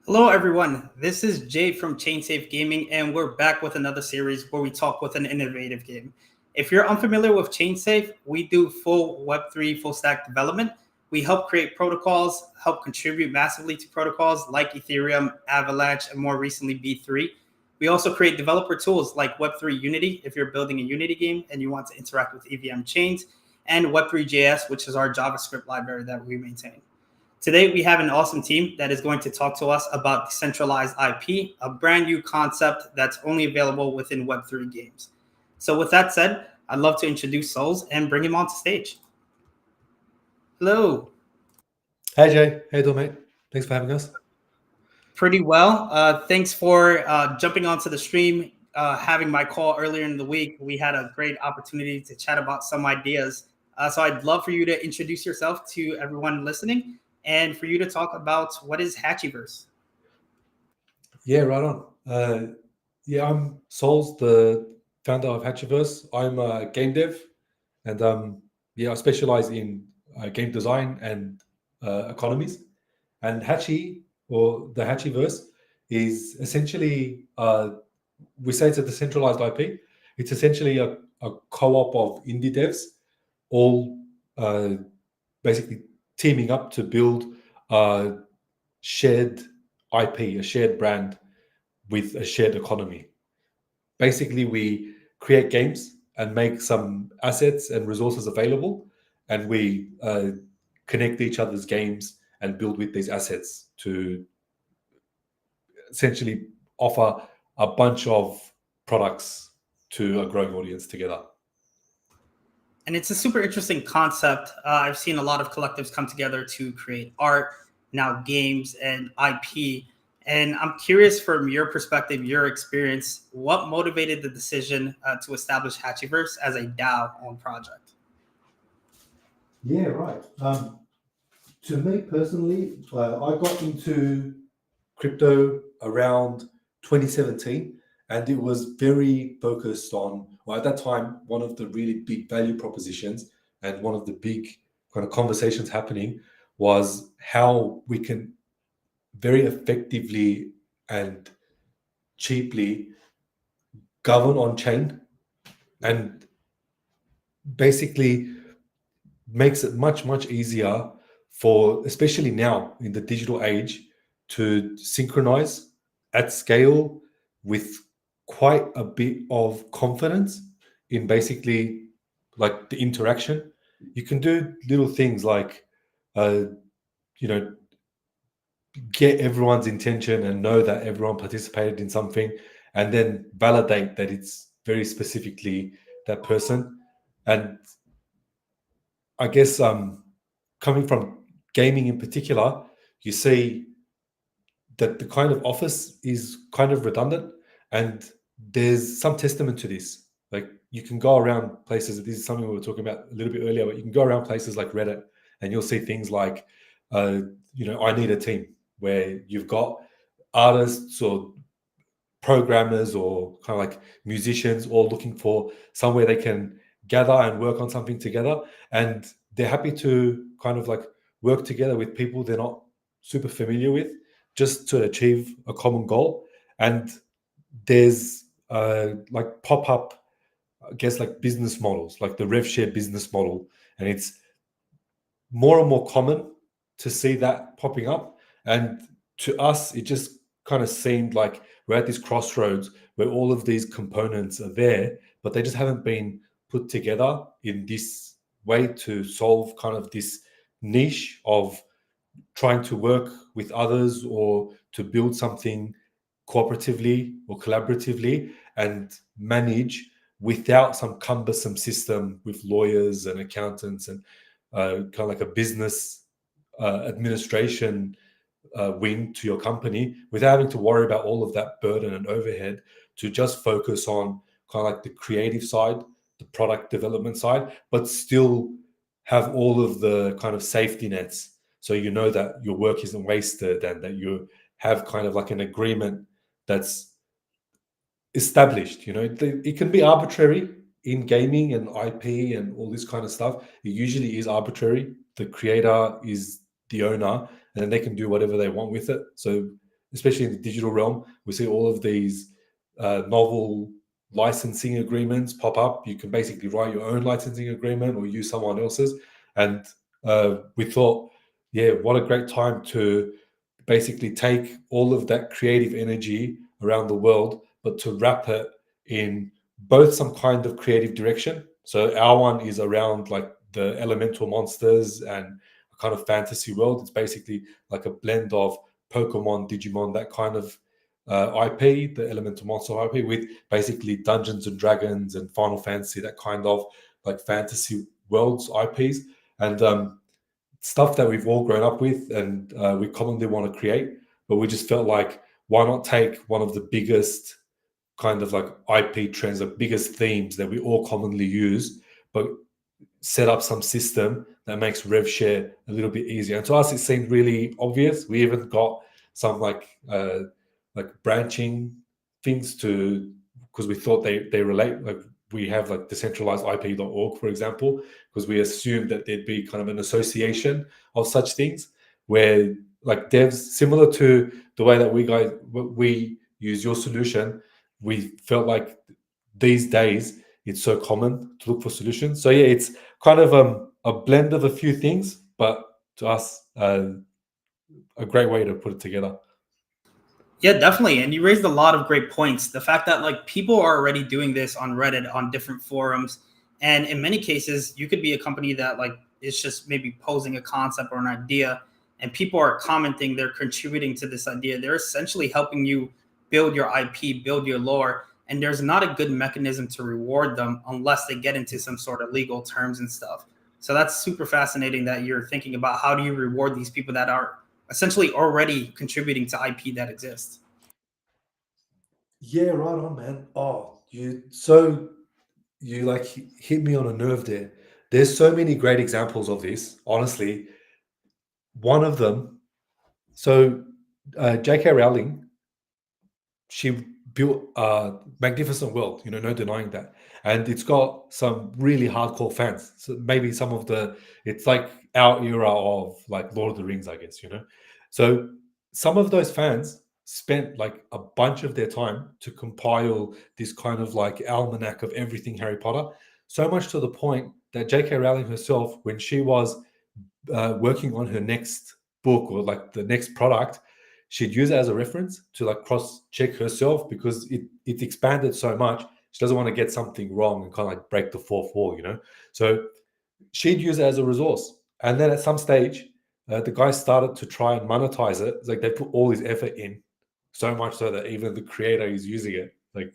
Hello, everyone. This is Jay from ChainSafe Gaming, and we're back with another series where we talk with an innovative game. If you're unfamiliar with ChainSafe, we do full Web3 full stack development. We help create protocols, help contribute massively to protocols like Ethereum, Avalanche, and more recently B3. We also create developer tools like Web3 Unity if you're building a Unity game and you want to interact with EVM chains, and Web3.js, which is our JavaScript library that we maintain. Today, we have an awesome team that is going to talk to us about decentralized IP, a brand new concept that's only available within Web3 games. So, with that said, I'd love to introduce Souls and bring him onto stage. Hello. Hey Jay, how you doing, mate? Thanks for having us. Pretty well. Thanks for jumping onto the stream, having my call earlier in the week. We had a great opportunity to chat about some ideas. So, I'd love for you to introduce yourself to everyone listening and for you to talk about what is Hatchyverse. Yeah, right on. I'm Souls, the founder of Hatchyverse. I'm a game dev, and I specialize in game design and economies. And Hatchy, or the Hatchyverse, is essentially we say it's a decentralized IP. It's essentially a co-op of indie devs, all basically teaming up to build a shared IP, a shared brand with a shared economy. Basically, we create games and make some assets and resources available, and we connect each other's games and build with these assets to essentially offer a bunch of products to a growing audience together. And it's a super interesting concept. I've seen a lot of collectives come together to create art, now games, and IP. And I'm curious from your perspective, your experience, what motivated the decision to establish Hatchyverse as a DAO-owned project? Yeah, right. To me personally, I got into crypto around 2017, and it was very focused on, well, at that time, one of the really big value propositions and one of the big kind of conversations happening was how we can very effectively and cheaply govern on chain, and basically makes it much easier for, especially now in the digital age, to synchronize at scale with quite a bit of confidence in basically like the interaction. You can do little things like uh, you know get everyone's intention and know that everyone participated in something, and then validate that it's very specifically that person. And I guess coming from gaming in particular, you see that the kind of office is kind of redundant, and there's some testament to this. Like, you can go around places. This is something we were talking about a little bit earlier, but you can go around places like Reddit, and you'll see things like, I need a team, where you've got artists or programmers or kind of like musicians all looking for somewhere they can gather and work on something together, and they're happy to kind of like work together with people they're not super familiar with, just to achieve a common goal. And there's like pop-up, I guess, like business models, like the rev share business model, and it's more and more common to see that popping up. And to us, it just kind of seemed like we're at this crossroads where all of these components are there, but they just haven't been put together in this way to solve kind of this niche of trying to work with others or to build something cooperatively or collaboratively and manage without some cumbersome system with lawyers and accountants and kind of like a business administration wing to your company, without having to worry about all of that burden and overhead, to just focus on kind of like the creative side, the product development side, but still have all of the kind of safety nets, so you know that your work isn't wasted and that you have kind of like an agreement that's established. It can be arbitrary in gaming and IP and all this kind of stuff. It usually is arbitrary. The creator is the owner, and then they can do whatever they want with it. So especially in the digital realm, we see all of these novel licensing agreements pop up. You can basically write your own licensing agreement or use someone else's. And we thought, yeah, what a great time to basically take all of that creative energy around the world, but to wrap it in both some kind of creative direction. So our one is around like the elemental monsters and a kind of fantasy world. It's basically like a blend of Pokemon, Digimon, that kind of IP, the elemental monster IP, with basically Dungeons and Dragons and Final Fantasy, that kind of like fantasy worlds IPs. And stuff that we've all grown up with and we commonly want to create, but we just felt like, why not take one of the biggest kind of like IP trends, the biggest themes that we all commonly use, but set up some system that makes rev share a little bit easier. And to us, it seemed really obvious. We even got some like branching things to, because we thought they relate. Like we have like decentralizedip.org, for example, because we assumed that there'd be kind of an association of such things where like devs, similar to the way that we use your solution, we felt like these days it's so common to look for solutions. So yeah, it's kind of a blend of a few things, but to us, a great way to put it together. Yeah, definitely. And you raised a lot of great points. The fact that like people are already doing this on Reddit, on different forums, and in many cases, you could be a company that like is just maybe posing a concept or an idea, and people are commenting, they're contributing to this idea. They're essentially helping you build your IP, build your lore, and there's not a good mechanism to reward them unless they get into some sort of legal terms and stuff. So that's super fascinating that you're thinking about how do you reward these people that are essentially already contributing to IP that exists. Yeah, right on, man. Oh, you like hit me on a nerve there. There's so many great examples of this. Honestly, one of them. So, J.K. Rowling, she built a magnificent world, no denying that. And it's got some really hardcore fans. So maybe some of it's like our era of like Lord of the Rings, I guess. So some of those fans spent like a bunch of their time to compile this kind of like almanac of everything Harry Potter. So much to the point that J.K. Rowling herself, when she was working on her next book or like the next product, she'd use it as a reference to like cross check herself because it expanded so much. She doesn't want to get something wrong and kind of like break the fourth wall. So she'd use it as a resource. And then at some stage, the guys started to try and monetize it. It's like they put all this effort in, so much so that even the creator is using it. Like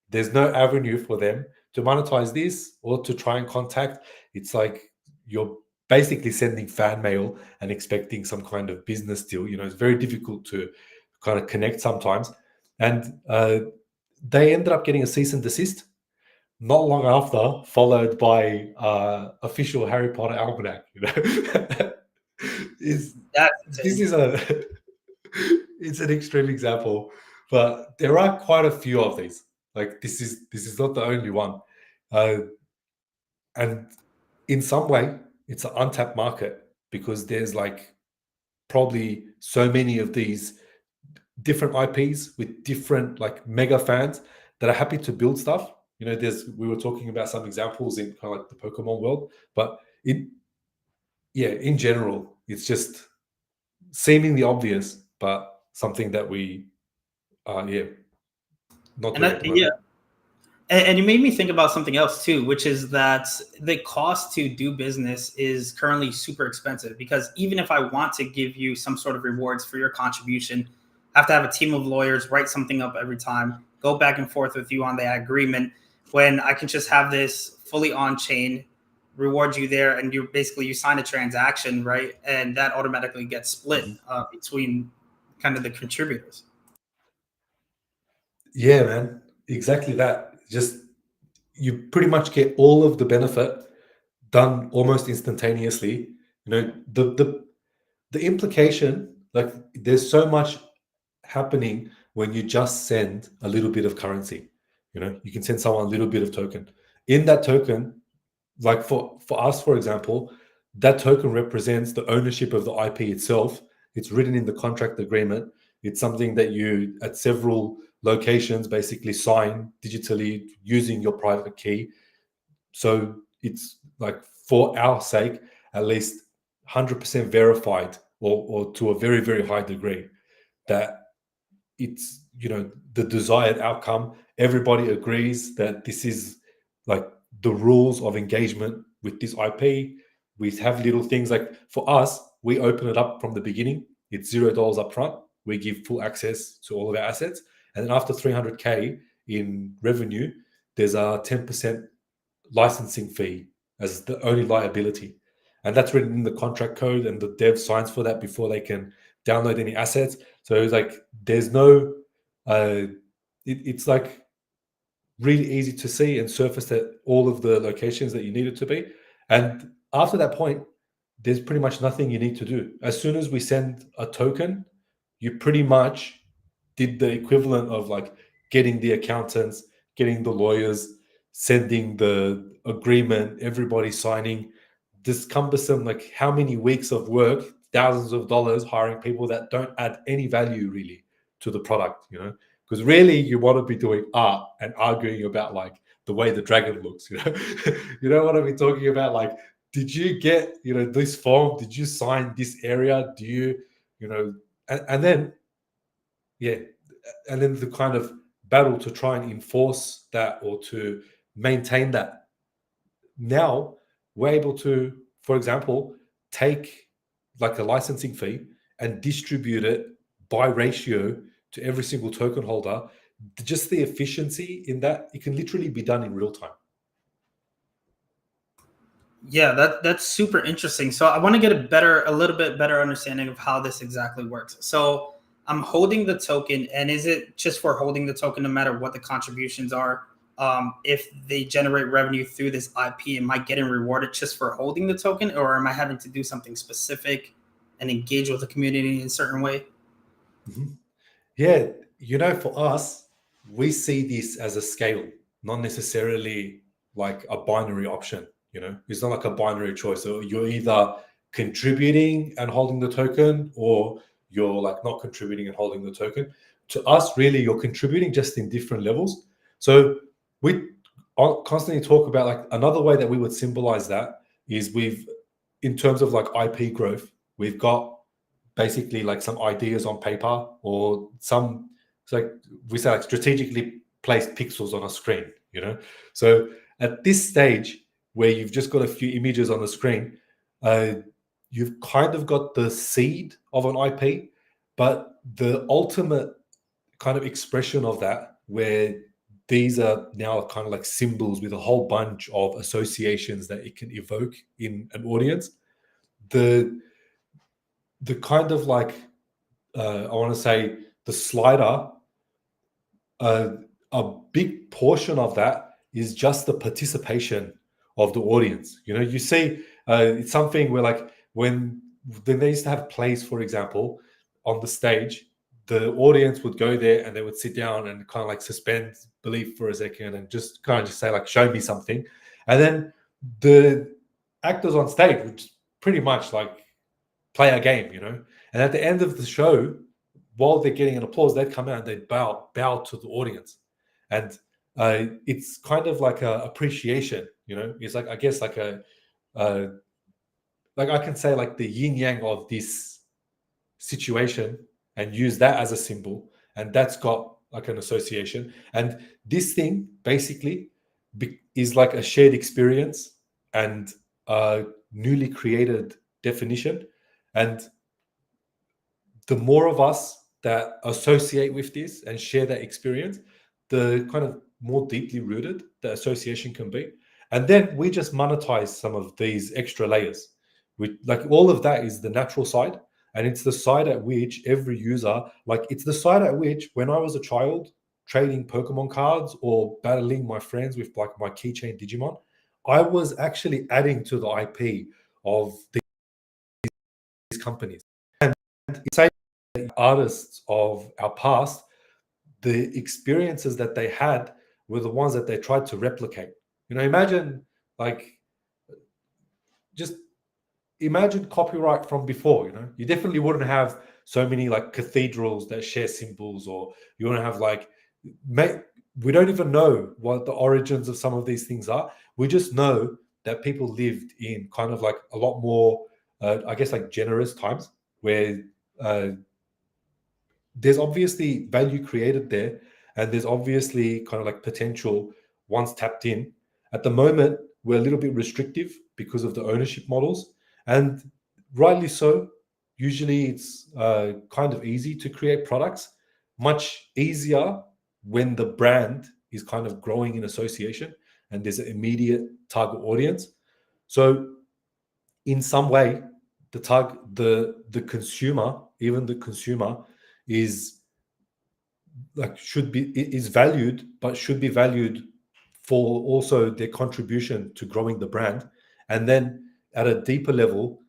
there's no avenue for them to monetize this or to try and contact. It's like you're basically sending fan mail and expecting some kind of business deal. It's very difficult to kind of connect sometimes. And they ended up getting a cease and desist not long after, followed by official Harry Potter almanac. is That's this insane. is a it's an extreme example, but there are quite a few of these. Like this is not the only one, uh, and in some way, it's an untapped market because there's like probably so many of these different IPs with different like mega fans that are happy to build stuff. We were talking about some examples in kind of like the Pokemon world, but in general, it's just seemingly obvious, but something that we not And doing at the yeah, moment. and you made me think about something else too, which is that the cost to do business is currently super expensive because even if I want to give you some sort of rewards for your contribution, I have to have a team of lawyers write something up every time, go back and forth with you on the agreement when I can just have this fully on chain, reward you there, and you sign a transaction, right? And that automatically gets split Mhm. between kind of the contributors. Yeah, man, exactly that. Just you pretty much get all of the benefit done almost instantaneously. The implication, like there's so much happening when you just send a little bit of currency. You can send someone a little bit of token. In that token, like for us, for example, that token represents the ownership of the IP itself. It's written in the contract agreement. It's something that you at several locations basically sign digitally using your private key. So it's like, for our sake, at least 100% verified, or to a very, very high degree, that it's, the desired outcome. Everybody agrees that this is like the rules of engagement with this IP. We have little things like, for us, we open it up from the beginning. It's $0 up front. We give full access to all of our assets. And then after 300K in revenue, there's a 10% licensing fee as the only liability. And that's written in the contract code, and the dev signs for that before they can download any assets. So it's like, there's no, it's like really easy to see and surface at all of the locations that you need it to be. And after that point, there's pretty much nothing you need to do. As soon as we send a token, you pretty much did the equivalent of like getting the accountants, getting the lawyers, sending the agreement, everybody signing. This cumbersome, like, how many weeks of work, thousands of dollars, hiring people that don't add any value really to the product, because really you want to be doing art and arguing about like the way the dragon looks. You don't want to be talking about like, did you get this form, did you sign this area, do you and then yeah, and then the kind of battle to try and enforce that or to maintain that. Now we're able to, for example, take like a licensing fee and distribute it by ratio to every single token holder. Just the efficiency in that, it can literally be done in real time. Yeah, that's super interesting. So I want to get a little bit better understanding of how this exactly works. So I'm holding the token, and is it just for holding the token, no matter what the contributions are? If they generate revenue through this IP, am I getting rewarded just for holding the token, or am I having to do something specific and engage with the community in a certain way? Mm-hmm. Yeah, for us, we see this as a scale, not necessarily like a binary option. It's not like a binary choice. So you're either contributing and holding the token, or you're like not contributing and holding the token. To us, really, you're contributing, just in different levels. So we constantly talk about, like, another way that we would symbolize that is, in terms of like IP growth, we've got basically like some ideas on paper, or some, it's like we say, like, strategically placed pixels on a screen. So at this stage, where you've just got a few images on the screen, you've kind of got the seed of an IP, but the ultimate kind of expression of that, where these are now kind of like symbols with a whole bunch of associations that it can evoke in an audience. The kind of like, I want to say, the slider, a big portion of that is just the participation of the audience. You see, it's something where, like, when they used to have plays, for example, on the stage, the audience would go there and they would sit down and kind of like suspend belief for a second and just kind of just say, like, show me something. And then the actors on stage would pretty much like play a game. And at the end of the show, while they're getting an applause, they'd come out and they'd bow to the audience. And it's kind of like a appreciation. It's like, I guess, like like, I can say, like, the yin yang of this situation, and use that as a symbol, and that's got like an association. And this thing basically is like a shared experience and a newly created definition. And the more of us that associate with this and share that experience, the kind of more deeply rooted the association can be. And then we just monetize some of these extra layers. Like, all of that is the natural side. And it's the side at which every user, like, it's the side at which, when I was a child trading Pokemon cards or battling my friends with like my keychain Digimon, I was actually adding to the IP of these companies. And it's artists of our past, the experiences that they had were the ones that they tried to replicate. Imagine, like, just imagine copyright from before. You definitely wouldn't have so many like cathedrals that share symbols, or you wouldn't have like we don't even know what the origins of some of these things are. We just know that people lived in kind of like a lot more I guess like generous times, where uh, there's obviously value created there, and there's obviously kind of like potential once tapped in. At the moment, we're a little bit restrictive because of the ownership models, and rightly so. Usually, it's kind of easy to create products, much easier when the brand is kind of growing in association and there's an immediate target audience. So, in some way, the consumer, even the consumer, is like should be is valued, but should be valued for also their contribution to growing the brand, and then at a deeper level,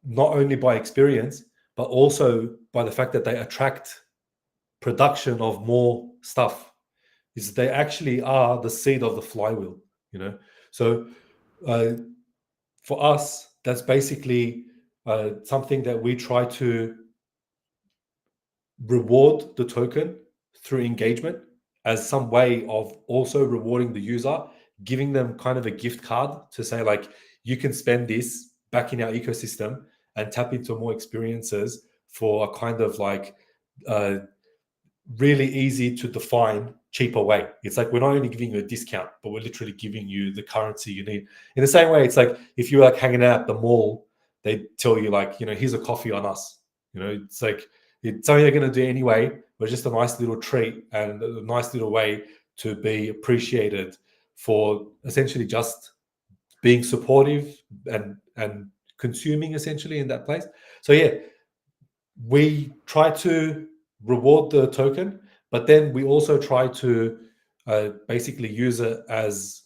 not only by experience but also by the fact that they attract production of more stuff. Is they actually are the seed of the flywheel, so uh, for us that's basically something that we try to reward the token through engagement as some way of also rewarding the user, giving them kind of a gift card to say, like, you can spend this back in our ecosystem and tap into more experiences for a kind of like uh, really easy to define cheaper way. It's like we're not only giving you a discount, but we're literally giving you the currency you need. In the same way, it's like if you're like hanging out at the mall, they tell you like, here's a coffee on us. It's like it's something they're going to do anyway, but just a nice little treat and a nice little way to be appreciated for essentially just being supportive and consuming essentially in that place. So yeah, we try to reward the token, but then we also try to basically use it as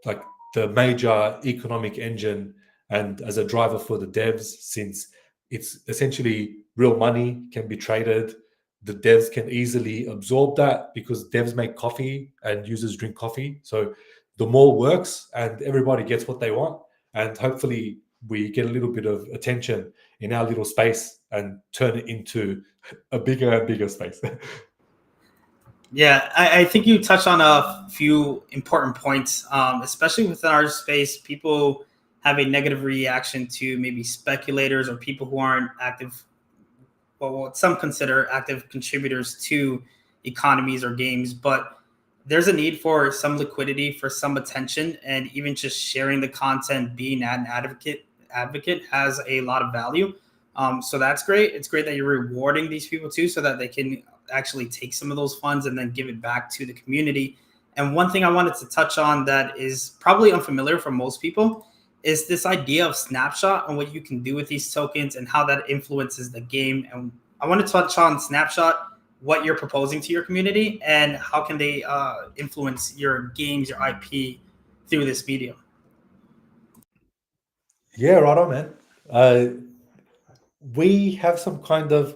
like the major economic engine and as a driver for the devs, since it's essentially real money can be traded. The devs can easily absorb that because devs make coffee and users drink coffee. So the more works and everybody gets what they want, and hopefully we get a little bit of attention in our little space and turn it into a bigger and bigger space. Yeah, I think you touched on a few important points, especially within our space. People have a negative reaction to maybe speculators or people who aren't active, well, what some consider active contributors to economies or games. But there's a need for some liquidity, for some attention, and even just sharing the content, being an advocate has a lot of value. So that's great. It's great that you're rewarding these people too, so that they can actually take some of those funds and then give it back to the community. And one thing I wanted to touch on that is probably unfamiliar for most people is this idea of snapshot and what you can do with these tokens and how that influences the game. And I want to touch on snapshot, what you're proposing to your community, and how can they influence your games, your IP through this medium. Yeah, right on, man. We have some kind of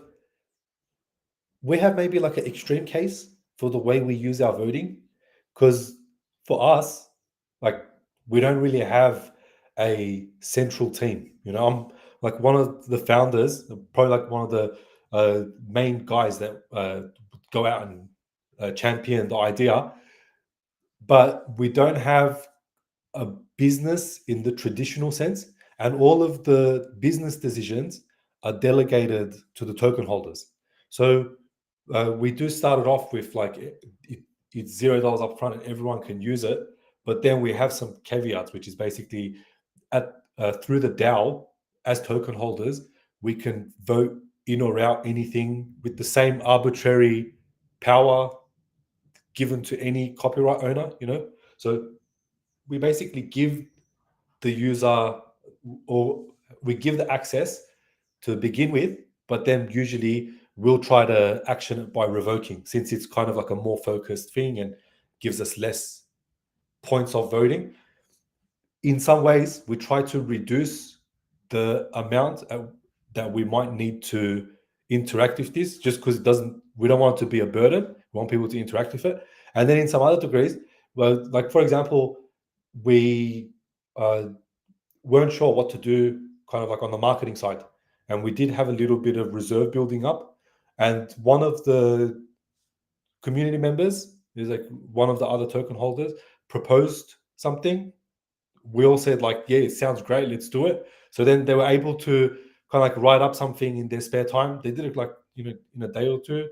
we have maybe like an extreme case for the way we use our voting, because for us, like, we don't really have a central team. I'm like one of the founders, probably like one of the main guys that go out and champion the idea, but we don't have a business in the traditional sense, and all of the business decisions are delegated to the token holders. So we do start it off with like it's $0 up front and everyone can use it, but then we have some caveats, which is basically at through the DAO, as token holders we can vote in or out anything with the same arbitrary power given to any copyright owner. So we basically give the user, or we give the access to begin with, but then usually we'll try to action it by revoking, since it's kind of like a more focused thing and gives us less points of voting. In some ways, we try to reduce the amount that we might need to interact with this, just because we don't want it to be a burden. We want people to interact with it. And then in some other degrees, well, like for example, we uh, weren't sure what to do, kind of like on the marketing side. And we did have a little bit of reserve building up. And one of the community members, is like one of the other token holders, proposed something. We all said like, yeah, it sounds great, let's do it. So then they were able to kind of like write up something in their spare time. They did it like, in a day or two,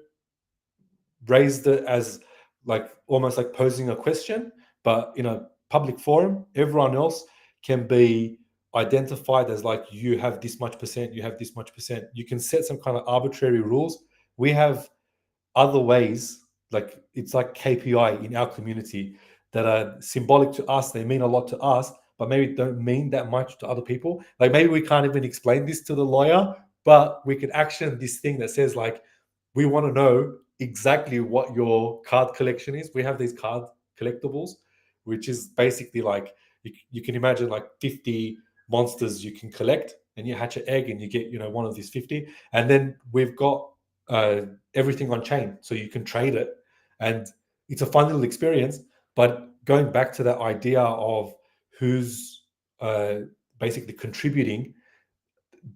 raised it as like almost like posing a question, but in a public forum, everyone else can be identified as like, you have this much percent, you have this much percent. You can set some kind of arbitrary rules. We have other ways, like it's like KPI in our community, that are symbolic to us. They mean a lot to us, but maybe don't mean that much to other people. Like maybe we can't even explain this to the lawyer, but we could action this thing that says like, we want to know exactly what your card collection is. We have these card collectibles, which is basically like, you can imagine like 50 monsters you can collect, and you hatch an egg and you get one of these 50. And then we've got everything on chain, so you can trade it, and it's a fun little experience. But going back to that idea of who's basically contributing,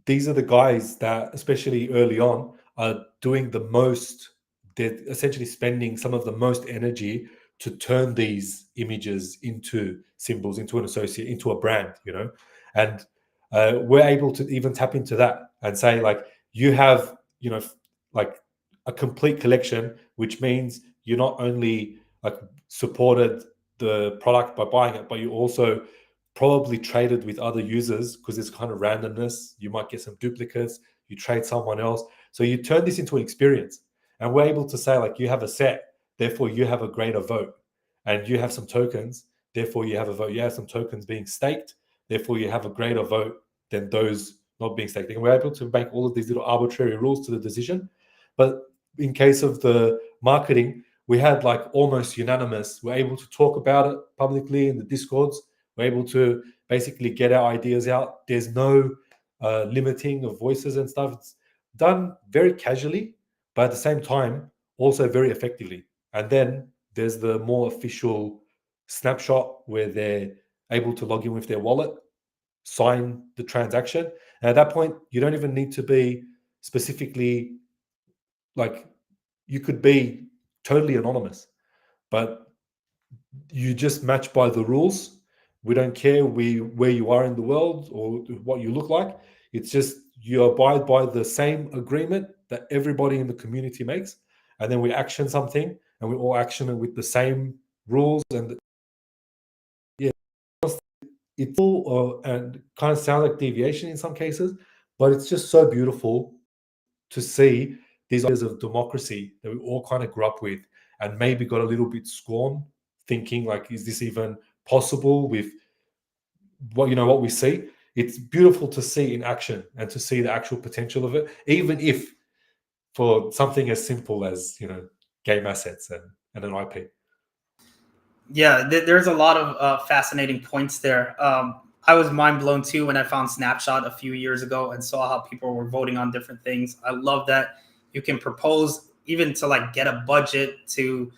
these are the guys that, especially early on, are doing the most. They're essentially spending some of the most energy to turn these images into symbols, into an associate, into a brand, and we're able to even tap into that and say like, you have, like a complete collection, which means you not only like supported the product by buying it, but you also probably traded with other users, because there's kind of randomness. You might get some duplicates, you trade someone else. So you turn this into an experience. And we're able to say like, you have a set, therefore you have a greater vote. And you have some tokens, therefore you have a vote. You have some tokens being staked, therefore you have a greater vote than those not being staked. And we're able to make all of these little arbitrary rules to the decision. But in case of the marketing, we had like almost unanimous. We're able to talk about it publicly in the Discords. We're able to basically get our ideas out. There's no limiting of voices and stuff. It's done very casually, but at the same time, also very effectively. And then there's the more official snapshot where they're able to log in with their wallet, sign the transaction. And at that point, you don't even need to be specifically like, you could be totally anonymous, but you just match by the rules. We don't care where you are in the world or what you look like. It's just you abide by the same agreement that everybody in the community makes, and then we action something, and we all action it with the same rules. And yeah, it's all and kind of sounds like deviation in some cases, but it's just so beautiful to see these ideas of democracy that we all kind of grew up with, and maybe got a little bit scorned, thinking like, is this even possible with what we see? It's beautiful to see in action and to see the actual potential of it, even if for something as simple as game assets and an IP. Yeah, there's a lot of fascinating points there. I was mind blown too when I found Snapshot a few years ago and saw how people were voting on different things. I love that you can propose even to like get a budget to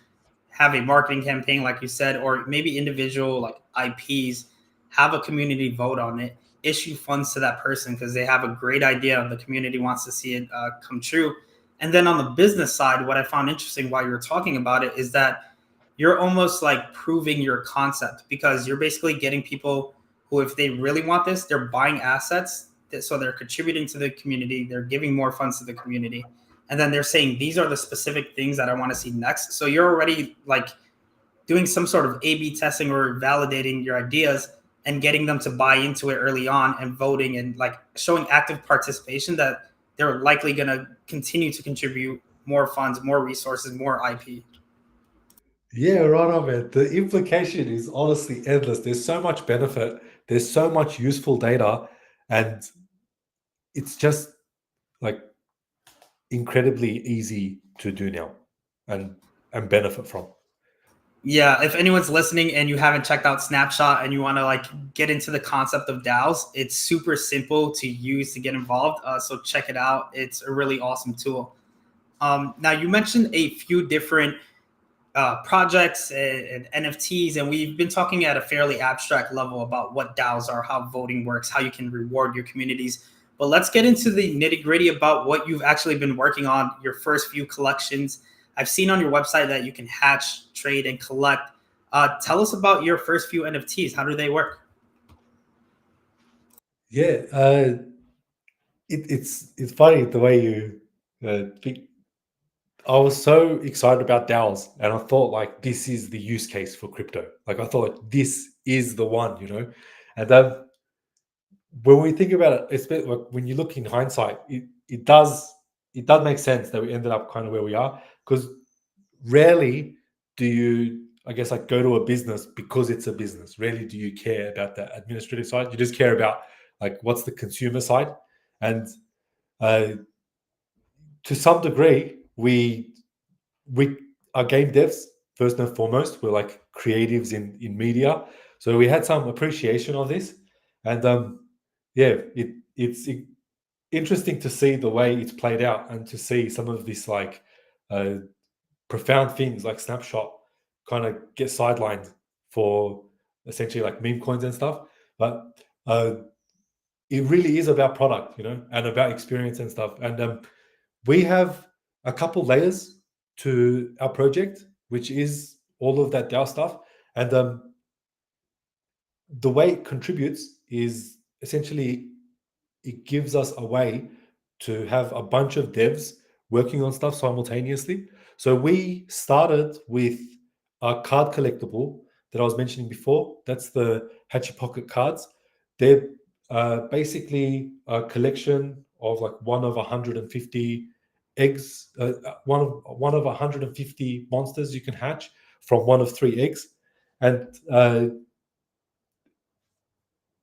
have a marketing campaign, like you said, or maybe individual like IPs, have a community vote on it, issue funds to that person because they have a great idea and the community wants to see it come true. And then on the business side, what I found interesting while you were talking about it is that you're almost like proving your concept, because you're basically getting people who, if they really want this, they're buying assets. So they're contributing to the community. They're giving more funds to the community. And then they're saying, these are the specific things that I want to see next. So you're already like doing some sort of A/B testing or validating your ideas and getting them to buy into it early on and voting and like showing active participation that they're likely going to continue to contribute more funds, more resources, more IP. Yeah, right on, man. The implication is honestly endless. There's so much benefit. There's so much useful data, and it's just like incredibly easy to do now, and benefit from. Yeah, if anyone's listening and you haven't checked out Snapshot and you want to like get into the concept of DAOs, it's super simple to use to get involved. So check it out. It's a really awesome tool. Now you mentioned a few different projects and NFTs, and we've been talking at a fairly abstract level about what DAOs are, how voting works, how you can reward your communities. But let's get into the nitty gritty about what you've actually been working on, your first few collections. I've seen on your website that you can hatch, trade, and collect. Tell us about your first few NFTs. How do they work? Yeah, it's funny the way you think. I was so excited about DAOs, and I thought like this is the use case for crypto. Like I thought like, this is the one, And when we think about it, especially like, when you look in hindsight, it does make sense that we ended up kind of where we are, because rarely do you, I guess, like go to a business because it's a business. Rarely do you care about the administrative side. You just care about like what's the consumer side, and uh, to some degree, we are game devs first and foremost. We're like creatives in media, so we had some appreciation of this, and yeah, it's interesting to see the way it's played out and to see some of this like uh, profound things like Snapshot kind of get sidelined for essentially like meme coins and stuff. But it really is about product, and about experience and stuff. And we have a couple layers to our project, which is all of that DAO stuff. And the way it contributes is essentially it gives us a way to have a bunch of devs working on stuff simultaneously. So we started with a card collectible that I was mentioning before. That's the Hatchy Pocket cards. They're basically a collection of like one of 150 eggs, one of 150 monsters you can hatch from one of three eggs, and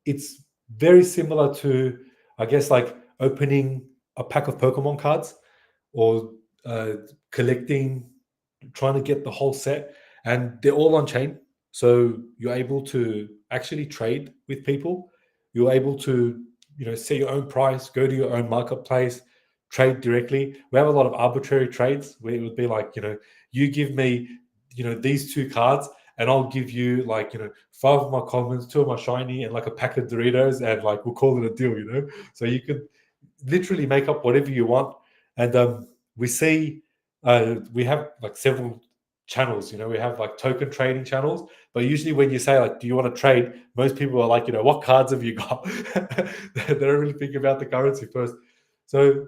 it's very similar to, I guess, like opening a pack of Pokemon cards, or uh, collecting, trying to get the whole set, and they're all on chain. So you're able to actually trade with people. You're able to, set your own price, go to your own marketplace, trade directly. We have a lot of arbitrary trades where it would be like, you give me, these two cards, and I'll give you like, five of my commons, two of my shiny, and like a pack of Doritos, and like we'll call it a deal. So you could literally make up whatever you want. And we see we have like several channels. We have like token trading channels, but usually when you say like, do you want to trade, most people are like, what cards have you got? They don't really think about the currency first. So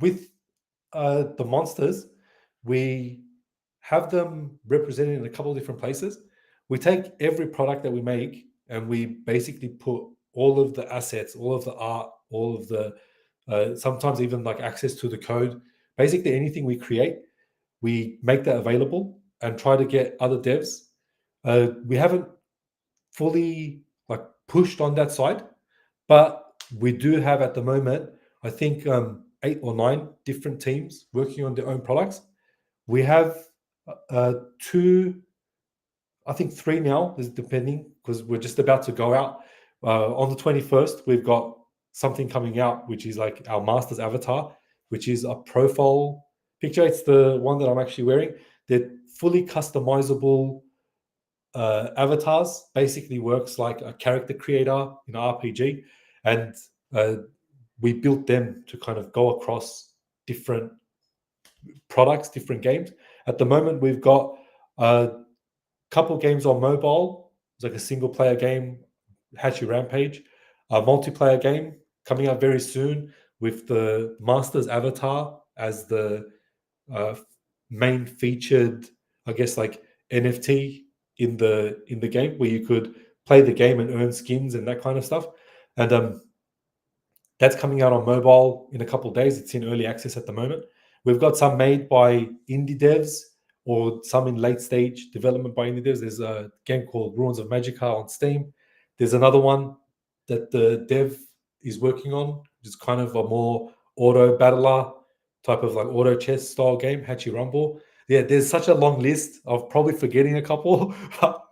with the monsters, we have them represented in a couple of different places. We take every product that we make and we basically put all of the assets, all of the art, all of the sometimes even like access to the code, basically anything we create, we make that available and try to get other devs. We haven't fully like pushed on that side, but we do have at the moment, I think, 8 or 9 different teams working on their own products. We have two, I think 3 now, is depending, because we're just about to go out. On the 21st, we've got something coming out, which is like our master's avatar, which is a profile picture. It's the one that I'm actually wearing. They're fully customizable avatars. Basically works like a character creator in an RPG. And uh, we built them to kind of go across different products, different games. At the moment, we've got a couple games on mobile. It's like a single player game, Hatchy Rampage, a multiplayer game coming out very soon with the Master's avatar as the uh, main featured, I guess, like NFT in the game, where you could play the game and earn skins and that kind of stuff. And that's coming out on mobile in a couple of days. It's in early access at the moment. We've got some made by indie devs, or some in late stage development by indie devs. There's a game called Ruins of Magica on Steam. There's another one that the dev is working on. It's kind of a more auto battler type of like auto chess style game, Hatchy Rumble. Yeah, there's such a long list. I'm probably forgetting a couple. But,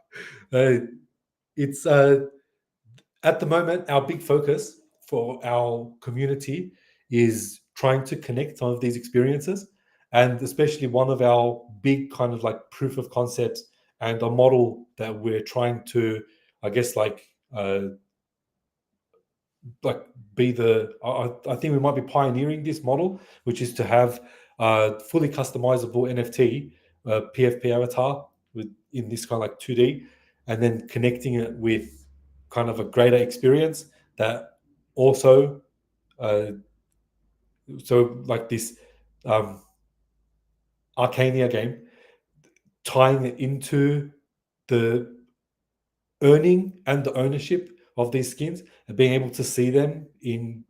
it's at the moment, our big focus for our community is trying to connect some of these experiences. And especially one of our big kind of like proof of concepts and a model that we're trying to, I guess, like be the I think we might be pioneering this model, which is to have fully customizable NFT PFP avatar with in this kind of like 2D, and then connecting it with kind of a greater experience that also so like this um, Arcania game, tying it into the earning and the ownership of these skins and being able to see them in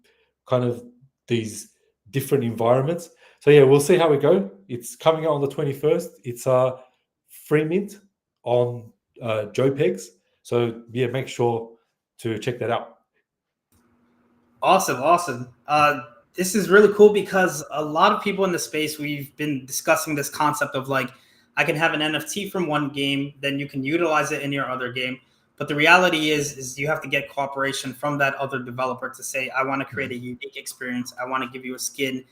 kind of these different environments. So yeah, we'll see how we go. It's coming out on the 21st. It's a free mint on JPEGs. So yeah, make sure to check that out. Awesome, awesome. This is really cool because a lot of people in the space, we've been discussing this concept of like, I can have an NFT from one game, then you can utilize it in your other game. But the reality is you have to get cooperation from that other developer to say, I want to create a unique experience. I want to give you a skin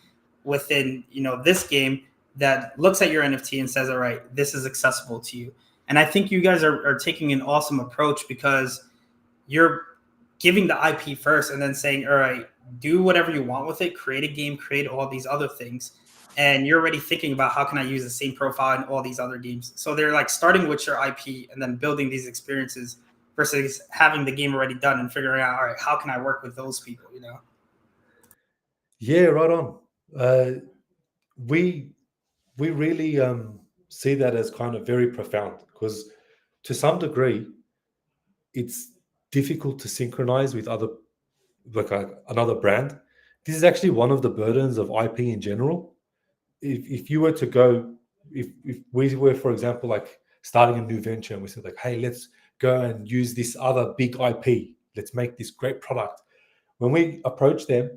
within, this game that looks at your NFT and says, all right, this is accessible to you. And I think you guys are taking an awesome approach because you're giving the IP first and then saying, all right, do whatever you want with it, create a game, create all these other things. And you're already thinking about how can I use the same profile in all these other games. So they're like starting with your IP and then building these experiences versus having the game already done and figuring out, all right, how can I work with those people, Yeah, right on. We really see that as kind of very profound because to some degree it's difficult to synchronize with other like another brand. This is actually one of the burdens of IP in general. If you were to go, if we were, for example, like starting a new venture and we said like, hey, let's go and use this other big IP. Let's make this great product. When we approach them,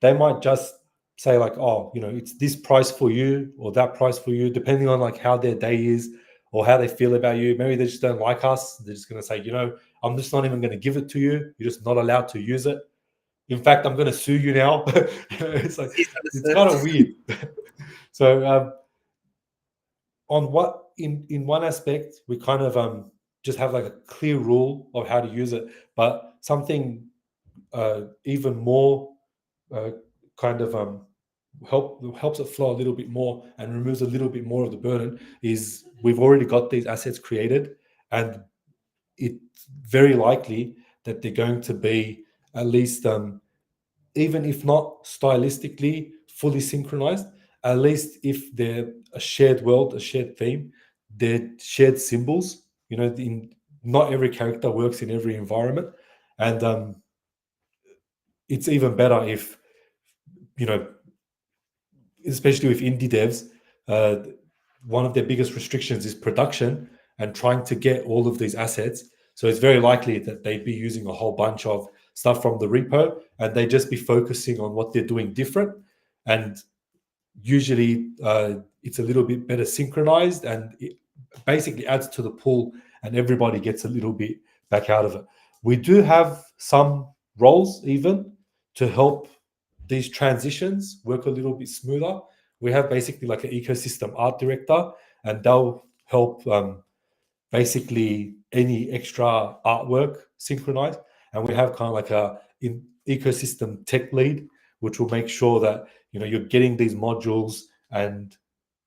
they might just say like, oh, it's this price for you or that price for you, depending on like how their day is or how they feel about you. Maybe they just don't like us. They're just going to say, I'm just not even going to give it to you. You're just not allowed to use it. In fact, I'm going to sue you now. It's like it's kind of weird. So on what in one aspect, we kind of just have like a clear rule of how to use it, but something even more uh, kind of helps it flow a little bit more and removes a little bit more of the burden is we've already got these assets created, and it's very likely that they're going to be at least even if not stylistically fully synchronized, at least if they're a shared world, a shared theme, they're shared symbols. Not every character works in every environment, and it's even better if you know, especially with indie devs, uh, one of their biggest restrictions is production and trying to get all of these assets. So it's very likely that they'd be using a whole bunch of stuff from the repo and they just be focusing on what they're doing different. And usually it's a little bit better synchronized and it basically adds to the pool and everybody gets a little bit back out of it. We do have some roles even to help these transitions work a little bit smoother. We have basically like an ecosystem art director, and they'll help basically any extra artwork synchronized. And we have kind of like a ecosystem tech lead, which will make sure that you're getting these modules and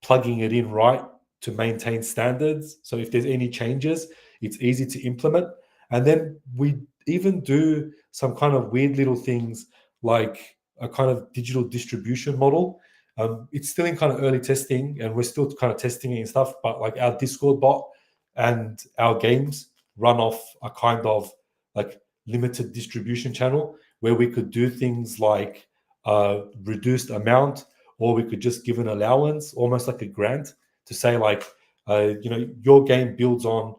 plugging it in right to maintain standards. So if there's any changes, it's easy to implement. And then we even do some kind of weird little things like a kind of digital distribution model. It's still in kind of early testing and we're still kind of testing it and stuff, but like our Discord bot and our games run off a kind of like limited distribution channel where we could do things like reduced amount, or we could just give an allowance, almost like a grant, to say like, your game builds on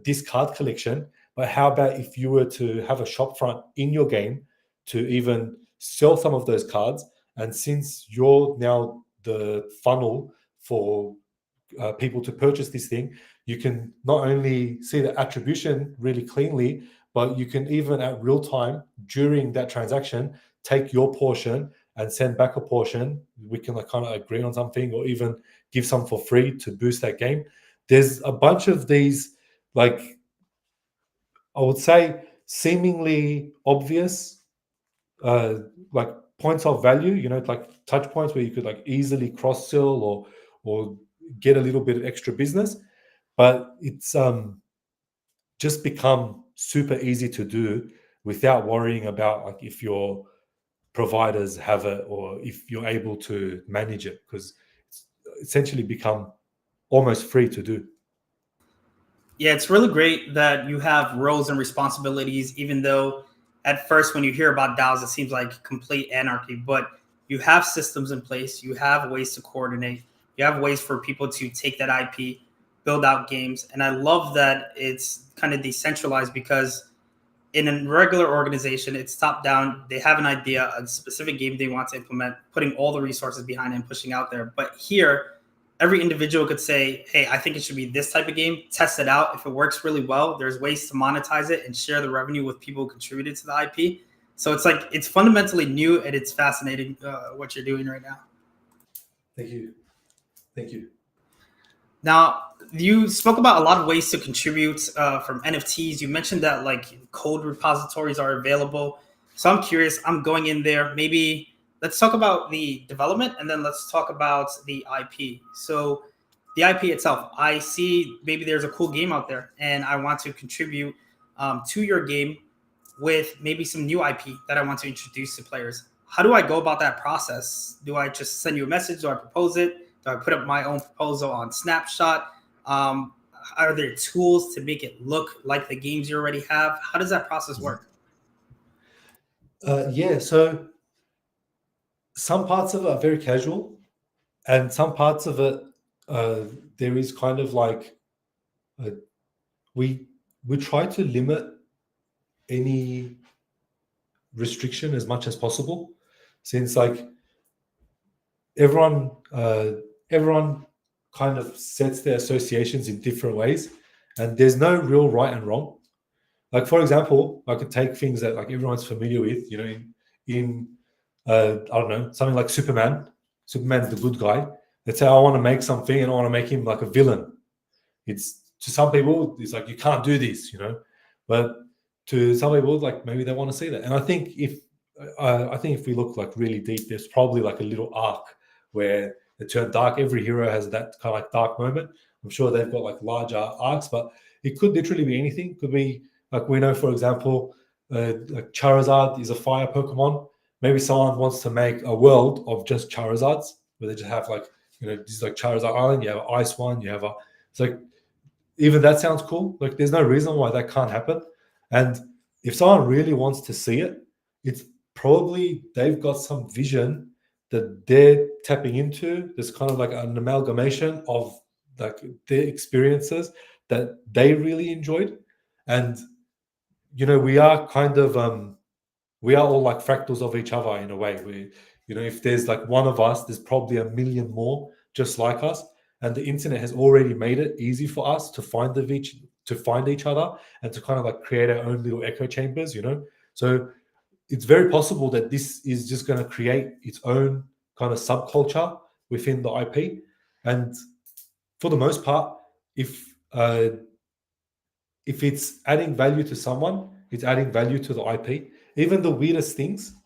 this card collection, but how about if you were to have a shop front in your game to even sell some of those cards? And since you're now the funnel for people to purchase this thing, you can not only see the attribution really cleanly, but you can even at real time during that transaction take your portion and send back a portion. We can like kind of agree on something, or even give some for free to boost that game. There's a bunch of these, like, I would say, seemingly obvious, like points of value, like touch points where you could like easily cross sell or get a little bit of extra business. But it's just become super easy to do without worrying about like if your providers have it or if you're able to manage it, because it's essentially become almost free to do. Yeah, it's really great that you have roles and responsibilities, even though at first when you hear about DAOs, it seems like complete anarchy, but you have systems in place, you have ways to coordinate, you have ways for people to take that IP, build out games. And I love that it's kind of decentralized because in a regular organization, it's top down. They have an idea, a specific game they want to implement, putting all the resources behind it and pushing out there. But here, every individual could say, hey, I think it should be this type of game, test it out. If it works really well, there's ways to monetize it and share the revenue with people who contributed to the IP. So it's like, it's fundamentally new and it's fascinating what you're doing right now. Thank you. Thank you. Now, you spoke about a lot of ways to contribute from NFTs. You mentioned that like code repositories are available. So I'm curious, I'm going in there. Maybe let's talk about the development and then let's talk about the IP. So the IP itself, I see maybe there's a cool game out there and I want to contribute to your game with maybe some new IP that I want to introduce to players. How do I go about that process? Do I just send you a message? Do I propose it? Do I put up my own proposal on Snapshot? Um, are there tools to make it look like the games you already have? How does that process work? Yeah, so some parts of it are very casual, and some parts of it, there is kind of like uh, we try to limit any restriction as much as possible, since like everyone everyone kind of sets their associations in different ways, and there's no real right and wrong. Like, for example, I could take things that like everyone's familiar with, in I don't know, something like Superman. Superman's the good guy. Let's say I want to make something and I want to make him like a villain. It's, to some people, it's like you can't do this, but to some people, like maybe they want to see that. And I think if we look like really deep, there's probably like a little arc where it turned dark. Every hero has that kind of like dark moment. I'm sure they've got like larger arcs, but it could literally be anything. It could be like, we know, for example, like Charizard is a fire Pokemon. Maybe someone wants to make a world of just Charizards where they just have like, this is like Charizard Island. You have an ice one. You have a, it's like, even that sounds cool. Like, there's no reason why that can't happen. And if someone really wants to see it, it's probably they've got some vision that they're tapping into. There's kind of like an amalgamation of like their experiences that they really enjoyed. And we are kind of we are all like fractals of each other in a way. If there's like one of us, there's probably a million more just like us, and the internet has already made it easy for us to find each other and to kind of like create our own little echo chambers. So it's very possible that this is just going to create its own kind of subculture within the IP. And for the most part, if it's adding value to someone, it's adding value to the IP. Even the weirdest things,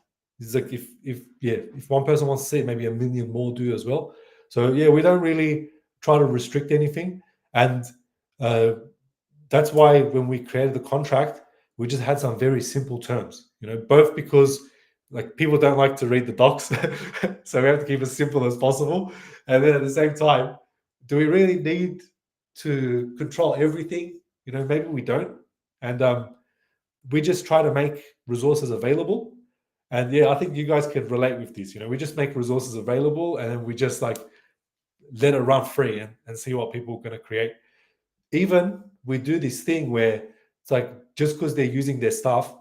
it's like if one person wants to see it, maybe a million more do as well. So yeah, we don't really try to restrict anything, and that's why when we created the contract, we just had some very simple terms. Both because like people don't like to read the docs, so we have to keep it as simple as possible, and then at the same time, do we really need to control everything? Maybe we don't, and we just try to make resources available. And yeah, I think you guys can relate with this. We just make resources available, and then we just like let it run free and see what people are going to create. Even we do this thing where it's like, just because they're using their stuff,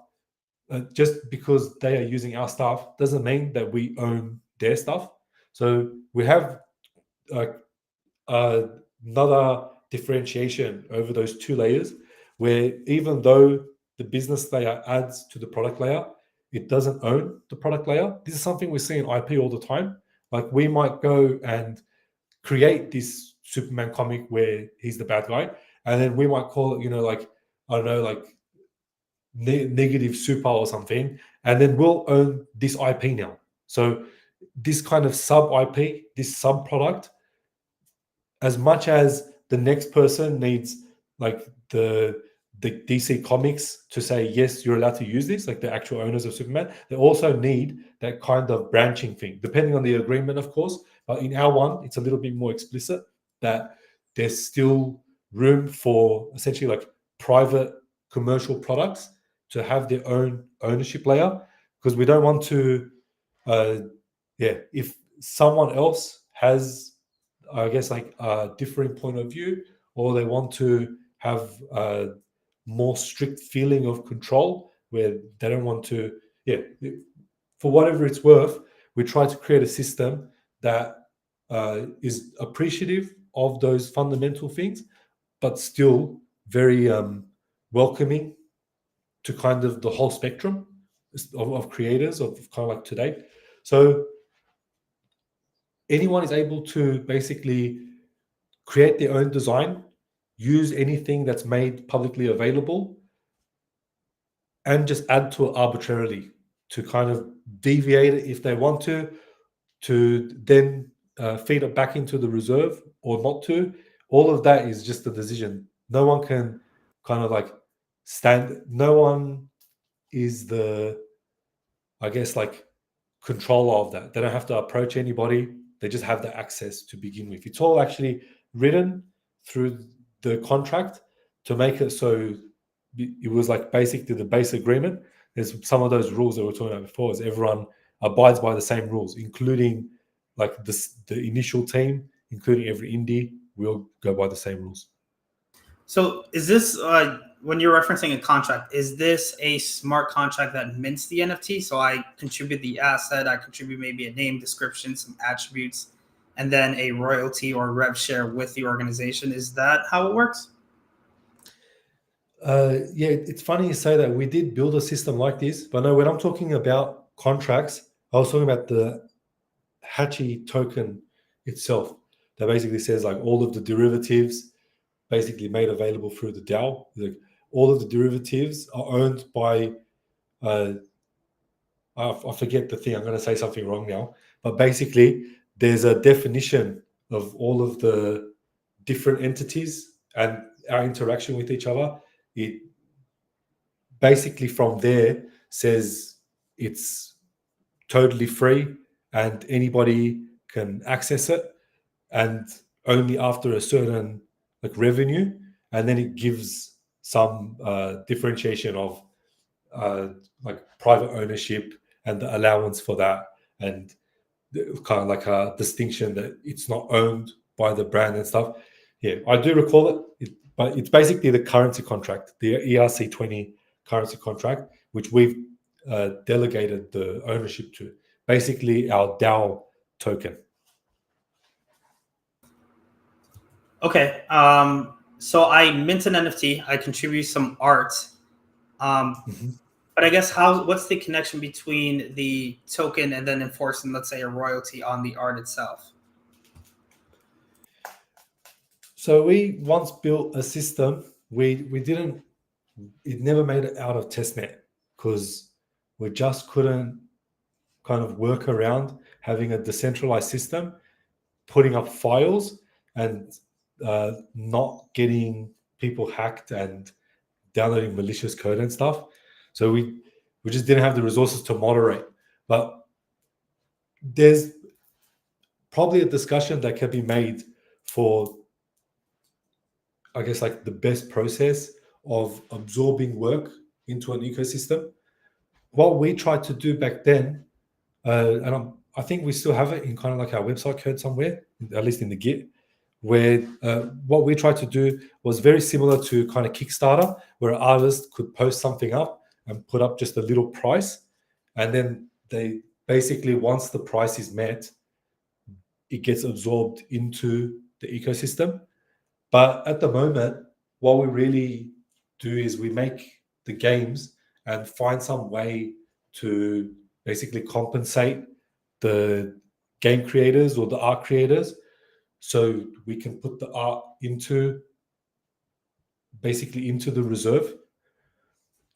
just because they are using our stuff doesn't mean that we own their stuff. So we have like another differentiation over those two layers, where even though the business layer adds to the product layer, it doesn't own the product layer. This is something we see in IP all the time. Like we might go and create this Superman comic where he's the bad guy, and then we might call it, like, I don't know, like negative super or something, and then we'll own this IP now. So this kind of sub IP, this sub product, as much as the next person needs like the DC Comics to say yes, you're allowed to use this, like the actual owners of Superman, they also need that kind of branching thing, depending on the agreement, of course. But in our one, it's a little bit more explicit that there's still room for essentially like private commercial products to have their own ownership layer, because we don't want to, if someone else has, I guess, like a differing point of view, or they want to have a more strict feeling of control where they don't want to, for whatever it's worth, we try to create a system that is appreciative of those fundamental things, but still very welcoming to kind of the whole spectrum of creators of kind of like today. So anyone is able to basically create their own design, use anything that's made publicly available, and just add to it arbitrarily to kind of deviate it if they want to then feed it back into the reserve or not to. All of that is just a decision. No one can kind of like no one is the, I guess, like controller of that. They don't have to approach anybody. They just have the access to begin with. It's all actually written through the contract to make it so it was like basically the base agreement. There's some of those rules that we were talking about before, is everyone abides by the same rules, including like the initial team, including every indie, we all go by the same rules. So is this, when you're referencing a contract, is this a smart contract that mints the NFT? So I contribute the asset, I contribute maybe a name, description, some attributes, and then a royalty or rev share with the organization. Is that how it works? Yeah, it's funny you say that. We did build a system like this, but no, when I'm talking about contracts, I was talking about the Hatchy token itself. That basically says like all of the derivatives basically made available through the DAO. Like all of the derivatives are owned by, I forget the thing. I'm going to say something wrong now, but basically there's a definition of all of the different entities and our interaction with each other. It basically from there says it's totally free and anybody can access it, and only after a certain like revenue, and then it gives some differentiation of like private ownership and the allowance for that, and kind of like a distinction that it's not owned by the brand and stuff. Yeah, I do recall it, but it's basically the currency contract, the ERC20 currency contract, which we've delegated the ownership to. Basically, our DAO token. Okay. So I mint an NFT, I contribute some art. Mhm. But I guess what's the connection between the token and then enforcing, let's say, a royalty on the art itself? So we once built a system. We didn't. It never made it out of testnet because we just couldn't kind of work around having a decentralized system, putting up files and not getting people hacked and downloading malicious code and stuff. So we just didn't have the resources to moderate. But there's probably a discussion that can be made for, I guess, like the best process of absorbing work into an ecosystem. What we tried to do back then, I think we still have it in kind of like our website code somewhere, at least in the Git, where what we tried to do was very similar to kind of Kickstarter, where an artist could post something up and put up just a little price. And then they basically, once the price is met, it gets absorbed into the ecosystem. But at the moment, what we really do is we make the games and find some way to basically compensate the game creators or the art creators, so we can put the art into the reserve.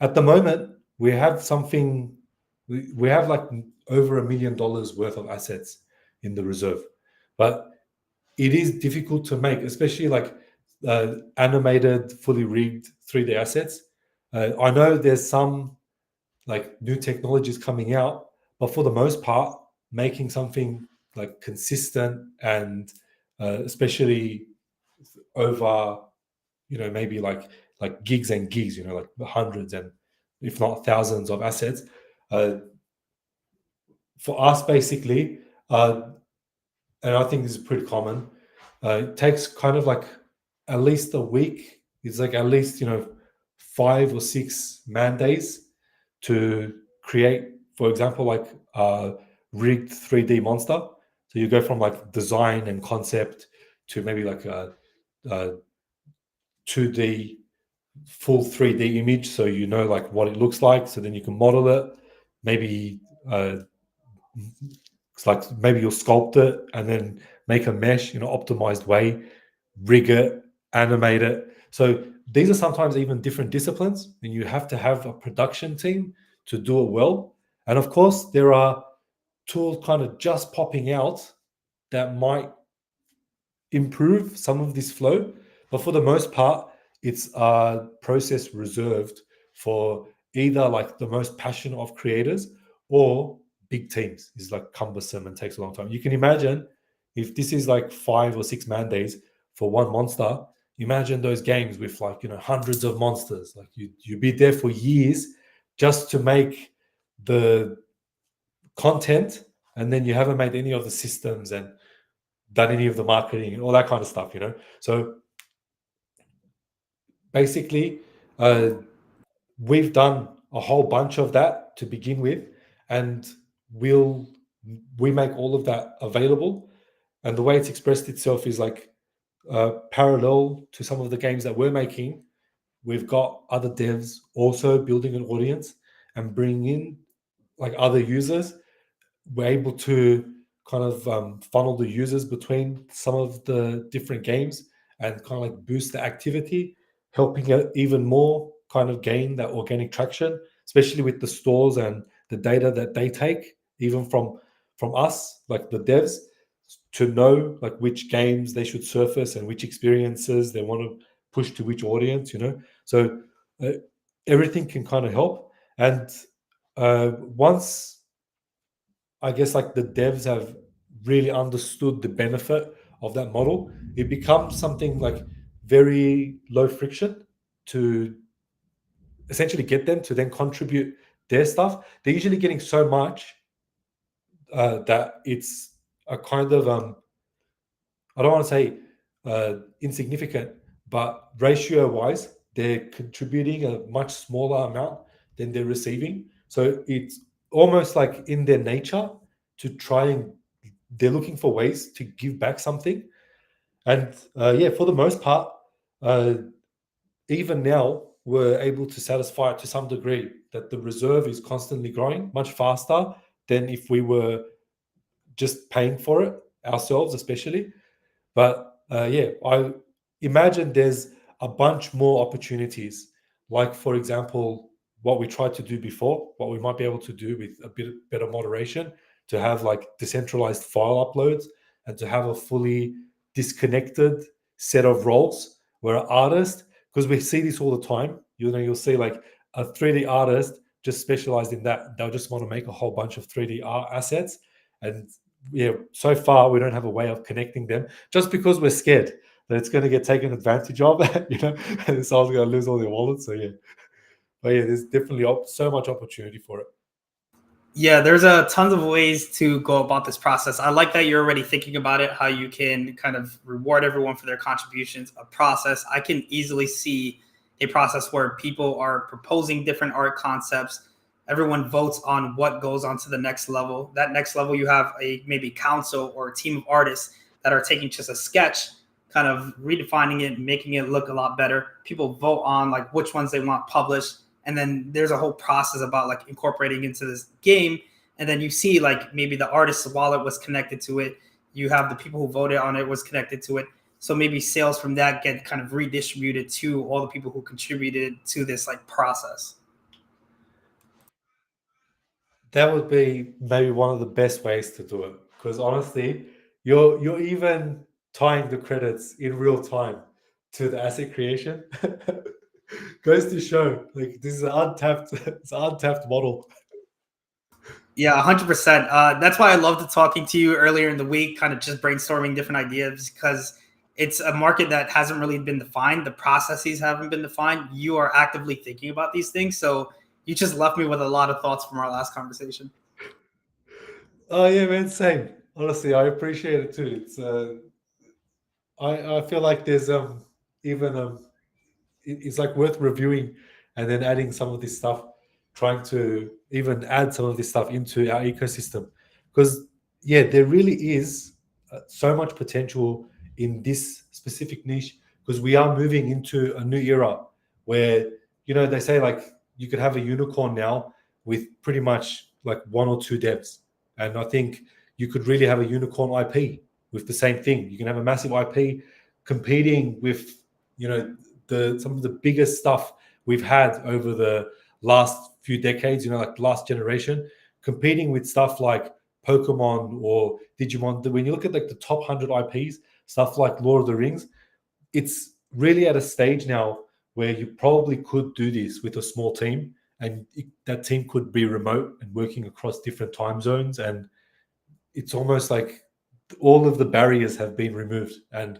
At the moment, we have something. We have like over $1 million worth of assets in the reserve, but it is difficult to make, especially like animated, fully rigged 3D assets. I know there's some like new technologies coming out, but for the most part, making something like consistent and especially over, maybe like gigs and gigs, like hundreds and if not thousands of assets. For us, basically, and I think this is pretty common, it takes kind of like at least a week. It's like at least 5 or 6 man days to create, for example, like a rigged 3D monster. So you go from like design and concept to maybe like a 2D full 3D image, so like what it looks like. So then you can model it. Maybe it's like maybe you'll sculpt it and then make a mesh in an optimized way, rig it, animate it. So these are sometimes even different disciplines, and you have to have a production team to do it well. And of course, there are tools kind of just popping out that might improve some of this flow, but for the most part, it's a process reserved for either like the most passionate of creators or big teams. Is like cumbersome and takes a long time. You can imagine if this is like 5 or 6 man days for one monster. Imagine those games with like hundreds of monsters. Like you'd be there for years just to make the content, and then you haven't made any of the systems and done any of the marketing and all that kind of stuff. So basically, we've done a whole bunch of that to begin with, and we make all of that available. And the way it's expressed itself is like parallel to some of the games that we're making. We've got other devs also building an audience and bringing in like other users. We're able to kind of funnel the users between some of the different games and kind of like boost the activity, helping it even more kind of gain that organic traction, especially with the stores and the data that they take, even from us, like the devs, to know like which games they should surface and which experiences they want to push to which audience. So uh, everything can kind of help. And once I guess like the devs have really understood the benefit of that model, it becomes something like very low friction to essentially get them to then contribute their stuff. They're usually getting so much that it's a kind of I don't want to say insignificant, but ratio wise, they're contributing a much smaller amount than they're receiving. So it's almost like in their nature to try and they're looking for ways to give back something. And yeah, for the most part, uh, even now, we're able to satisfy it to some degree that the reserve is constantly growing much faster than if we were just paying for it ourselves, especially. But yeah, I imagine there's a bunch more opportunities. Like, for example, what we tried to do before, what we might be able to do with a bit better moderation, to have like decentralized file uploads and to have a fully disconnected set of roles where an artist, because we see this all the time, you'll see like a 3D artist just specialized in that. They'll just want to make a whole bunch of 3D art assets. And yeah, so far we don't have a way of connecting them just because we're scared that it's going to get taken advantage of, and someone's going to lose all their wallets. So yeah, but yeah, there's definitely so much opportunity for it. Yeah, there's tons of ways to go about this process. I like that you're already thinking about it, how you can kind of reward everyone for their contributions. A process, I can easily see a process where people are proposing different art concepts. Everyone votes on what goes on to the next level. That next level, you have a maybe council or a team of artists that are taking just a sketch, kind of redefining it, making it look a lot better. People vote on like which ones they want published, and then there's a whole process about like incorporating into this game, and then you see like maybe the artist's wallet was connected to it, you have the people who voted on it was connected to it, so maybe sales from that get kind of redistributed to all the people who contributed to this like process. That would be maybe one of the best ways to do it, because honestly, you're even tying the credits in real time to the asset creation. Goes to show, like, this is an untapped, it's an untapped model. Yeah, 100%. That's why I loved talking to you earlier in the week, kind of just brainstorming different ideas, because it's a market that hasn't really been defined. The processes haven't been defined. You are actively thinking about these things. So you just left me with a lot of thoughts from our last conversation. Oh yeah, man, same. Honestly, I appreciate it too. It's I feel like there's even it's like worth reviewing and then adding some of this stuff, trying to even add some of this stuff into our ecosystem, because yeah, there really is so much potential in this specific niche, because we are moving into a new era where, you know, they say like you could have a unicorn now with pretty much like one or two devs, and I think you could really have a unicorn IP with the same thing. You can have a massive IP competing with, you know, some of the biggest stuff we've had over the last few decades, you know, like last generation, competing with stuff like Pokemon or Digimon. When you look at like the top 100 IPs, stuff like Lord of the Rings, it's really at a stage now where you probably could do this with a small team, and that team could be remote and working across different time zones, and it's almost like all of the barriers have been removed, and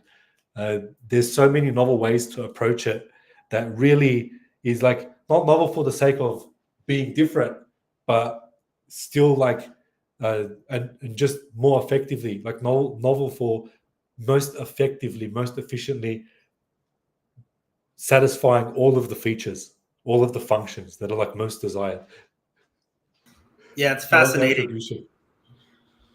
there's so many novel ways to approach it that really is like not novel for the sake of being different, but still like and just more effectively, like novel for most effectively, most efficiently satisfying all of the features, all of the functions that are like most desired. Yeah, it's Love the fascinating. attribution.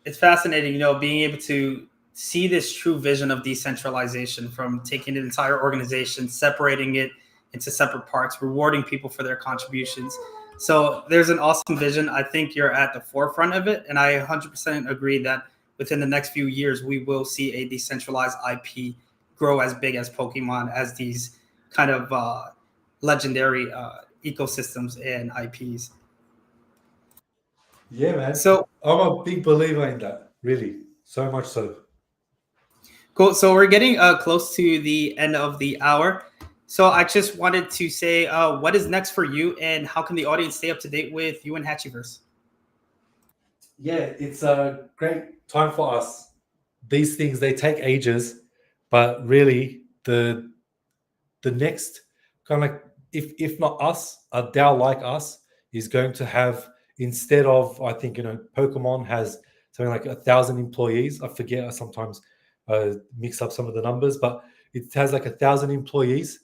It's fascinating, being able to see this true vision of decentralization, from taking an entire organization, separating it into separate parts, rewarding people for their contributions. So there's an awesome vision. I think you're at the forefront of it. And I 100% agree that within the next few years, we will see a decentralized IP grow as big as Pokemon, as these kind of legendary ecosystems and IPs. Yeah, man. So I'm a big believer in that, really. So much so. cool. So we're getting close to the end of the hour. So I just wanted to say, what is next for you, and how can the audience stay up to date with you and Hatchyverse? Yeah, it's a great time for us. These things, they take ages, but really the next kind of like, if not us, a DAO like us is going to have, instead of, I think, you know, Pokemon has something like 1,000 employees. I forget, I sometimes mix up some of the numbers, but it has like 1,000 employees.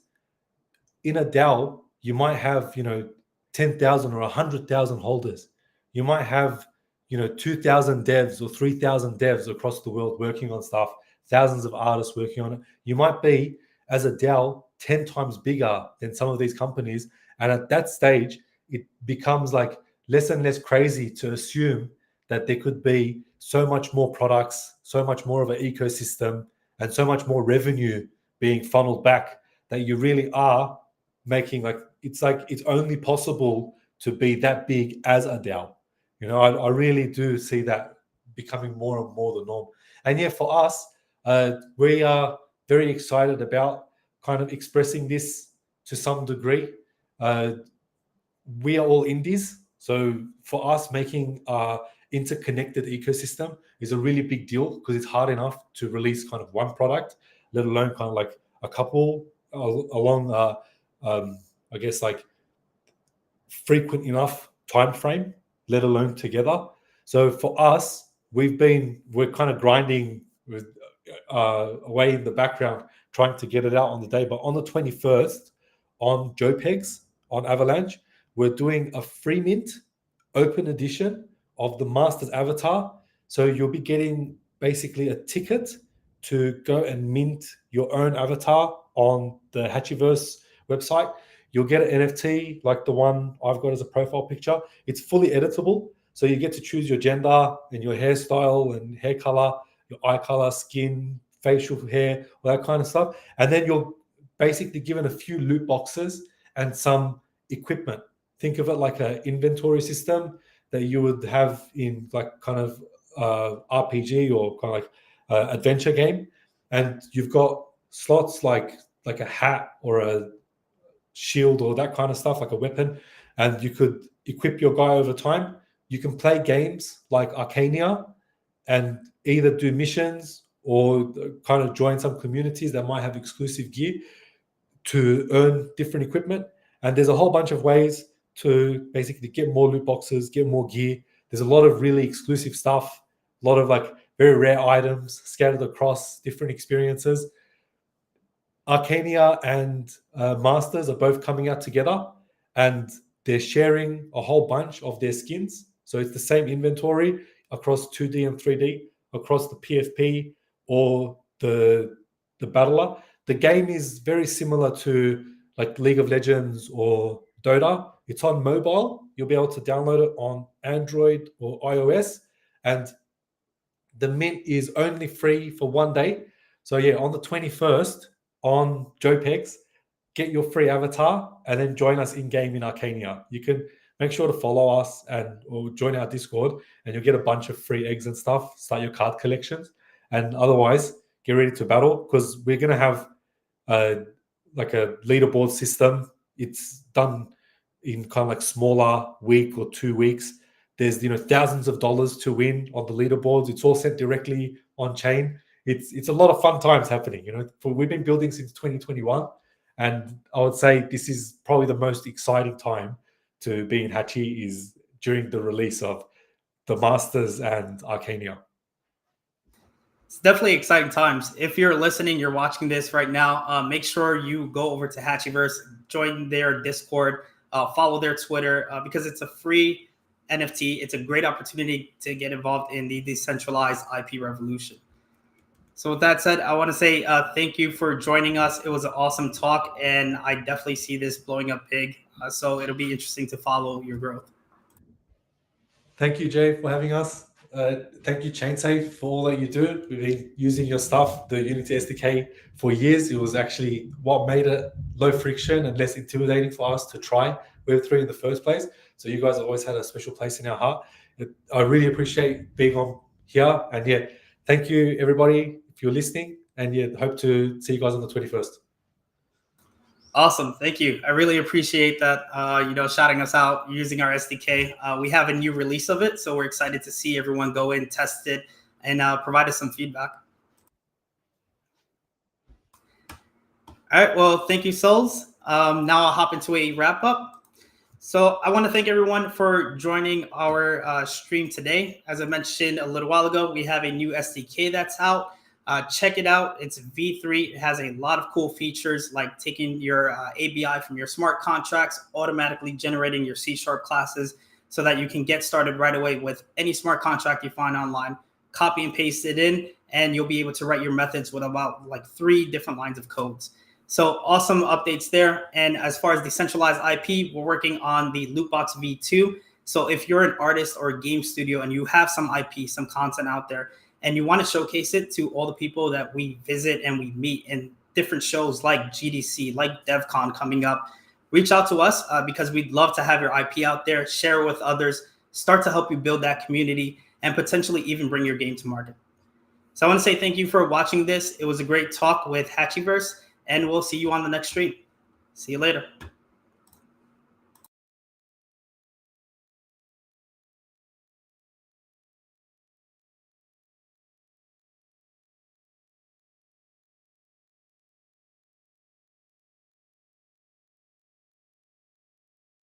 In a DAO, you might have, you know, 10,000 or 100,000 holders. You might have, you know, 2,000 devs or 3,000 devs across the world working on stuff, thousands of artists working on it. You might be, as a DAO, 10 times bigger than some of these companies. And at that stage, it becomes like less and less crazy to assume that there could be so much more products, so much more of an ecosystem, and so much more revenue being funneled back, that you really are making like it's only possible to be that big as a DAO. You know, I really do see that becoming more and more the norm. And yeah, for us, we are very excited about kind of expressing this to some degree. Uh, we are all indies, so for us, making interconnected ecosystem is a really big deal, because it's hard enough to release kind of one product, let alone kind of like a couple along I guess like frequent enough time frame, let alone together. So for us, we're kind of grinding with away in the background, trying to get it out on the day. But on the 21st, on JPEGs on Avalanche, we're doing a free mint open edition of the Master's Avatar. So you'll be getting basically a ticket to go and mint your own avatar on the Hatchyverse website. You'll get an NFT like the one I've got as a profile picture. It's fully editable. So you get to choose your gender and your hairstyle and hair color, your eye color, skin, facial hair, all that kind of stuff. And then you're basically given a few loot boxes and some equipment. Think of it like an inventory system that you would have in like kind of RPG or kind of like adventure game. And you've got slots like a hat or a shield or that kind of stuff, like a weapon, and you could equip your guy over time. You can play games like Arcania and either do missions or kind of join some communities that might have exclusive gear to earn different equipment. And there's a whole bunch of ways to basically get more loot boxes, get more gear. There's a lot of really exclusive stuff, a lot of like very rare items scattered across different experiences. Arcania and Masters are both coming out together, and they're sharing a whole bunch of their skins. So it's the same inventory across 2D and 3D, across the PFP or the Battler. The game is very similar to like League of Legends or Dota. It's on mobile. You'll be able to download it on Android or iOS, and the mint is only free for 1 day. So yeah, on the 21st on JPEGs, get your free avatar and then join us in game in Arcania. You can make sure to follow us or join our Discord, and you'll get a bunch of free eggs and stuff. Start your card collections, and otherwise get ready to battle, because we're gonna have like a leaderboard system. It's done in kind of like smaller week or 2 weeks. There's thousands of dollars to win on the leaderboards. It's all sent directly on chain. It's a lot of fun times happening. We've been building since 2021, and I would say this is probably the most exciting time to be in Hatchy is during the release of the Masters and Arcania. It's definitely exciting times. If you're listening, you're watching this right now, make sure you go over to Hatchyverse, join their Discord, follow their Twitter, because it's a free NFT. It's a great opportunity to get involved in the decentralized IP revolution. So with that said, I want to say thank you for joining us. It was an awesome talk, and I definitely see this blowing up big. So it'll be interesting to follow your growth. Thank you, Jay, for having us. Thank you, ChainSafe, for all that you do. We've been using your stuff, the Unity SDK, for years. It was actually what made it low friction and less intimidating for us to try Web3 in the first place. So you guys have always had a special place in our heart. I really appreciate being on here. And yeah, thank you, everybody, if you're listening. And yeah, hope to see you guys on the 21st. Awesome. Thank you. I really appreciate that, shouting us out using our SDK. We have a new release of it, so we're excited to see everyone go in, test it, and provide us some feedback. All right. Well, thank you, Souls. Now I'll hop into a wrap up. So I want to thank everyone for joining our stream today. As I mentioned a little while ago, we have a new SDK that's out. Check it out. It's V3. It has a lot of cool features like taking your ABI from your smart contracts, automatically generating your C# classes so that you can get started right away with any smart contract you find online. Copy and paste it in, and you'll be able to write your methods with about like 3 different lines of codes. So awesome updates there. And as far as decentralized IP, we're working on the Lootbox V2. So if you're an artist or a game studio and you have some IP, some content out there, and you want to showcase it to all the people that we visit and we meet in different shows like GDC, like DevCon coming up, reach out to us because we'd love to have your IP out there, share it with others, start to help you build that community, and potentially even bring your game to market. So I want to say thank you for watching this. It was a great talk with Hatchyverse, and we'll see you on the next stream. See you later.